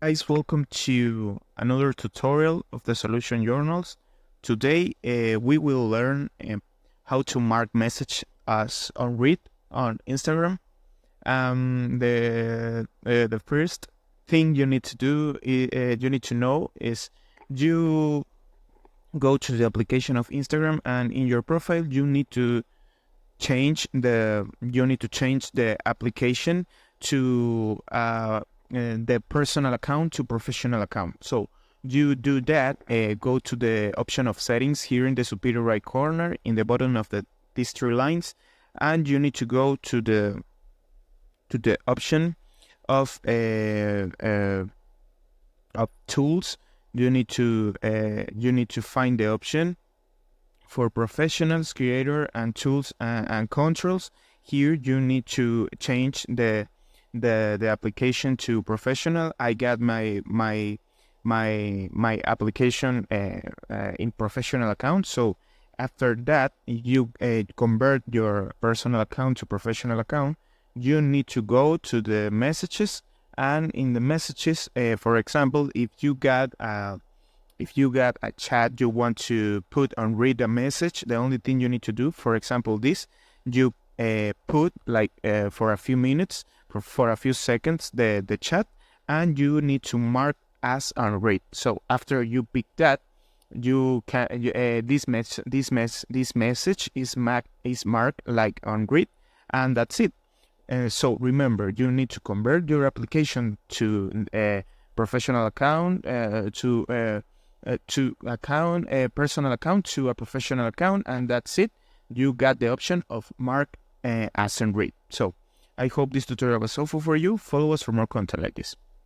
Guys, welcome to another tutorial of the solution journals. Today we will learn how to mark message as unread on Instagram. The first thing you need to do you need to know is you go to the application of Instagram, and in your profile you need to change the application to the personal account to professional account. So you do that, go to the option of settings here in the superior right corner in the bottom of these three lines, and you need to go to the option of tools. You need to find the option for professionals, creator, and tools and controls. Here you need to change the application to professional. I got my application in professional account. So after that, you convert your personal account to professional account. You need to go to the messages, and in the messages, for example, if you got a chat you want to put and read a message, the only thing you need to do, for example, you put like for a few minutes, for a few seconds, the chat, and you need to mark as unread. So after you pick that, you can this message is marked like unread, and that's it. So remember, you need to convert your application to a professional account to a personal account to a professional account, and that's it. You got the option of mark as unread. So I hope this tutorial was helpful for you. Follow us for more content like this.